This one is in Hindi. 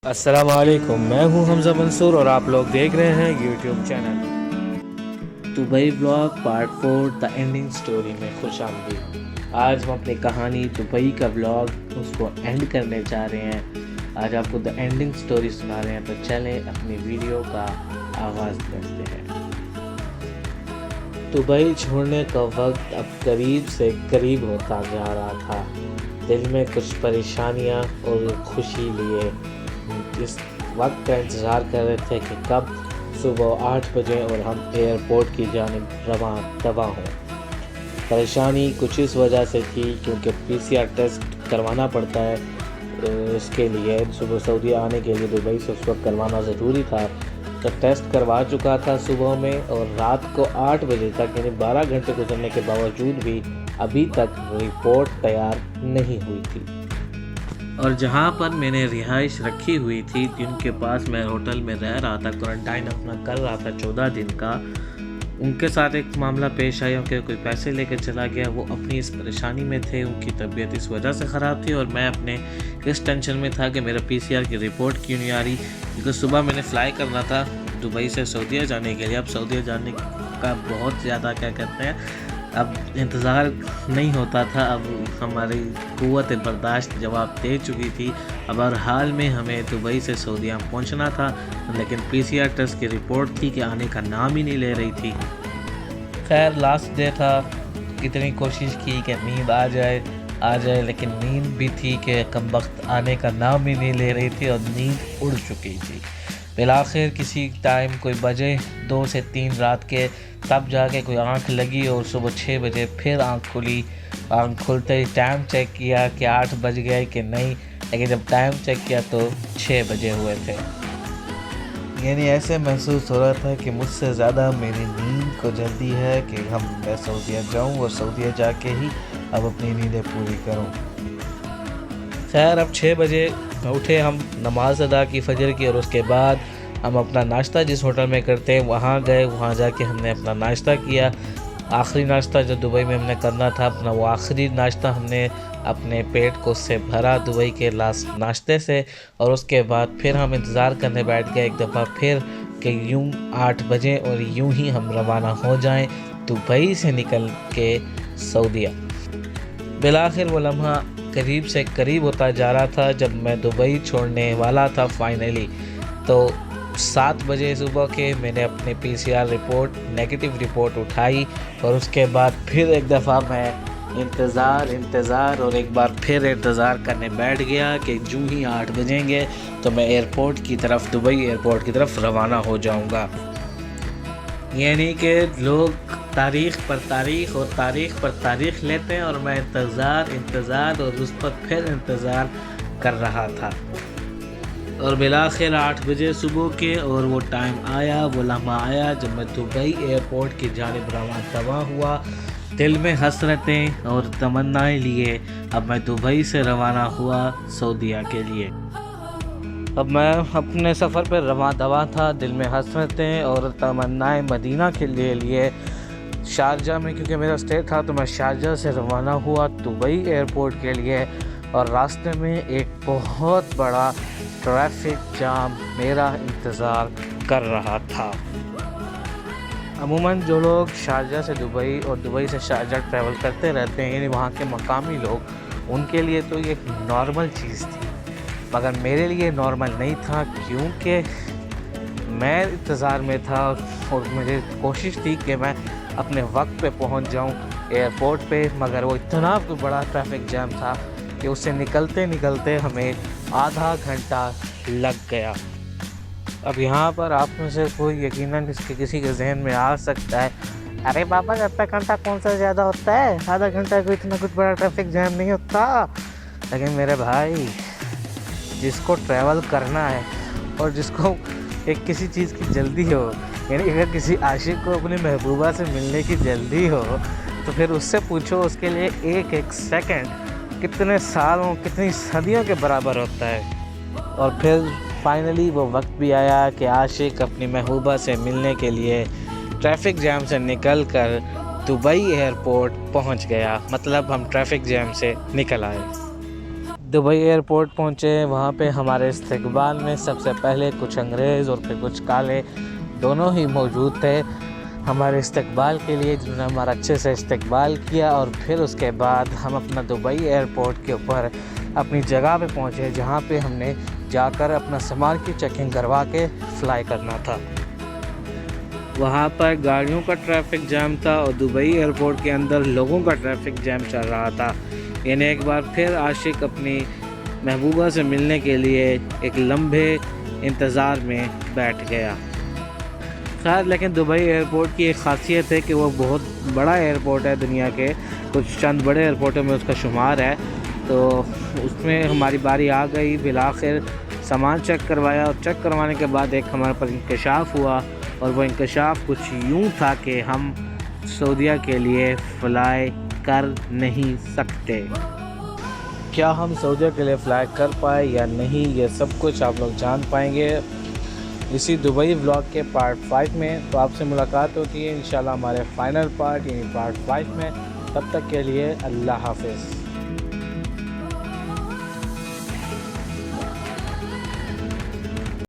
अस्सलाम वालेकुम, मैं हूं हमजा मंसूर और आप लोग देख रहे हैं YouTube channel Dubai vlog part 4 the ending story में खुश आमदीद। आज हम अपनी कहानी दुबई का व्लॉग उसको एंड करने जा रहे हैं। आज आपको द एंडिंग स्टोरी सुना रहे हैं, तो चलें अपनी वीडियो का आगाज़ करते हैं। दुबई छोड़ने का वक्त अब करीब से करीब होता जा रहा था। दिल में कुछ परेशानियां और खुशी लिए इस वक्त का इंतज़ार कर रहे थे कि कब सुबह 8 बजे और हम एयरपोर्ट की जानिब रवाना हों। परेशानी कुछ इस वजह से थी क्योंकि पीसीआर टेस्ट करवाना पड़ता है। इसके लिए सुबह सऊदी आने के लिए दुबई से उस वक्त करवाना ज़रूरी था। तो टेस्ट करवा चुका था सुबह में, और रात को 8 बजे तक यानी 12 घंटे गुजरने के बावजूद भी अभी तक रिपोर्ट तैयार नहीं हुई थी। और जहाँ पर मैंने रिहाइश रखी हुई थी, जिनके पास मैं होटल में रह रहा था, क्वारंटाइन अपना कर रहा था 14 दिन का, उनके साथ एक मामला पेश आया कि कोई पैसे लेकर चला गया। वो अपनी इस परेशानी में थे, उनकी तबीयत इस वजह से ख़राब थी और मैं अपने इस टेंशन में था कि मेरा पीसीआर की रिपोर्ट क्यों नहीं आ रही। क्योंकि सुबह मैंने फ़्लाई करना था दुबई से सऊदीया जाने के लिए। अब सऊदीया जाने का बहुत ज़्यादा क्या कहते हैं, अब इंतज़ार नहीं होता था। अब हमारी क़ुव्वत बर्दाश्त जवाब दे चुकी थी। अब हर हाल में हमें दुबई से सऊदीया पहुंचना था, लेकिन पीसीआर टेस्ट की रिपोर्ट थी कि आने का नाम ही नहीं ले रही थी। खैर लास्ट डे था, इतनी कोशिश की कि नींद आ जाए, लेकिन नींद भी थी कि कमबख्त आने का नाम ही नहीं ले रही थी और नींद उड़ चुकी थी। बिलाखिर किसी टाइम कोई बजे 2 से 3 रात के, तब जाके कोई आंख लगी और सुबह 6 बजे फिर आंख खुली। आंख खुलते ही टाइम चेक किया कि 8 बज गए कि नहीं, लेकिन जब टाइम चेक किया तो 6 बजे हुए थे। यानी ऐसे महसूस हो रहा था कि मुझसे ज़्यादा मेरी नींद को जल्दी है कि मैं सऊदीया जाऊँ और सऊदीया जाके ही अब अपनी नींदें पूरी करूँ। खैर अब 6 बजे उठे हम, नमाज अदा की फजर की, और उसके बाद हम अपना नाश्ता जिस होटल में करते हैं वहाँ गए। वहाँ जाके हमने अपना नाश्ता किया। आखिरी नाश्ता जो दुबई में हमने करना था, अपना वो आखिरी नाश्ता हमने अपने पेट को उससे भरा दुबई के लास्ट नाश्ते से। और उसके बाद फिर हम इंतज़ार करने बैठ गए एक दफ़ा फिर कि यूँ 8 बजे और यूँ ही हम रवाना हो जाएं दुबई से निकल के सऊदीया। बिलाखिर वो लम्हा करीब से करीब होता जा रहा था जब मैं दुबई छोड़ने वाला था फाइनली। तो 7 बजे सुबह के मैंने अपनी पीसीआर रिपोर्ट नेगेटिव रिपोर्ट उठाई, और उसके बाद फिर एक दफ़ा मैं इंतज़ार और एक बार फिर इंतज़ार करने बैठ गया कि जूँ ही 8 बजेंगे तो मैं एयरपोर्ट की तरफ, दुबई एयरपोर्ट की तरफ रवाना हो जाऊंगा। यानी कि लोग तारीख़ पर तारीख़ लेते हैं और मैं इंतज़ार और उस पर फिर इंतज़ार कर रहा था। और बिलाखिर 8 बजे सुबह के और वो टाइम आया, वो लम्हा आया जब मैं दुबई एयरपोर्ट की जानिब रवाना हुआ। दिल में हसरतें और तमन्नाएं लिए अब मैं दुबई से रवाना हुआ सऊदीया के लिए। अब मैं अपने सफ़र पर रवाना था, दिल में हसरतें और तमन्नाएं मदीना के लिए शारजा में, क्योंकि मेरा स्टे था तो मैं शारजा से रवाना हुआ दुबई एयरपोर्ट के लिए। और रास्ते में एक बहुत बड़ा ट्रैफिक जाम मेरा इंतज़ार कर रहा था। अमूमन जो लोग शारजा से दुबई और दुबई से शारजा ट्रैवल करते रहते हैं, यानी वहाँ के मकामी लोग, उनके लिए तो ये नॉर्मल चीज़ थी, मगर मेरे लिए नॉर्मल नहीं था, क्योंकि मैं इंतज़ार में था और मेरी कोशिश थी कि मैं अपने वक्त पे पहुंच जाऊं एयरपोर्ट पे। मगर वो इतना बड़ा ट्रैफिक जैम था कि उससे निकलते हमें आधा घंटा लग गया। अब यहाँ पर आप में से कोई यकीनन किसी के जहन में आ सकता है, अरे बाबा आधा घंटा कौन सा ज़्यादा होता है, आधा घंटा कोई इतना कुछ बड़ा ट्रैफिक जैम नहीं होता। लेकिन मेरे भाई, जिसको ट्रैवल करना है और जिसको एक किसी चीज़ की जल्दी हो, यानी अगर किसी आशिक को अपनी महबूबा से मिलने की जल्दी हो, तो फिर उससे पूछो उसके लिए एक सेकंड कितने सालों, कितनी सदियों के बराबर होता है। और फिर फाइनली वो वक्त भी आया कि आशिक अपनी महबूबा से मिलने के लिए ट्रैफिक जैम से निकल कर दुबई एयरपोर्ट पहुंच गया। मतलब हम ट्रैफिक जैम से निकल आए। दुबई एयरपोर्ट पहुँचे, वहाँ पे हमारे इस्तकबाल में सबसे पहले कुछ अंग्रेज़ और फिर कुछ काले दोनों ही मौजूद थे हमारे इस्तकबाल के लिए, जिन्होंने हमारा अच्छे से इस्तकबाल किया। और फिर उसके बाद हम अपना दुबई एयरपोर्ट के ऊपर अपनी जगह पे पहुँचे, जहाँ पे हमने जाकर अपना सामान की चेकिंग करवा के फ़्लाई करना था। वहाँ पर गाड़ियों का ट्रैफिक जैम था और दुबई एयरपोर्ट के अंदर लोगों का ट्रैफिक जैम चल रहा था। यानी एक बार फिर आशिक अपनी महबूबा से मिलने के लिए एक लंबे इंतज़ार में बैठ गया। खैर, लेकिन दुबई एयरपोर्ट की एक ख़ासियत है कि वो बहुत बड़ा एयरपोर्ट है, दुनिया के कुछ चंद बड़े एयरपोर्टों में उसका शुमार है। तो उसमें हमारी बारी आ गई, बिलाखिर सामान चेक करवाया और चेक करवाने के बाद एक हमारे पर इंकशाफ हुआ, और वो इंकशाफ कुछ यूँ था कि हम सऊदीया के लिए फ़्लाई कर नहीं सकते। क्या हम सऊदीया के लिए फ़्लाई कर पाए या नहीं, ये सब कुछ आप लोग जान पाएंगे इसी दुबई व्लॉग के पार्ट 5 में। तो आपसे मुलाकात होती है इंशाल्लाह हमारे फाइनल पार्ट यानी पार्ट 5 में। तब तक के लिए अल्लाह हाफ़िज़।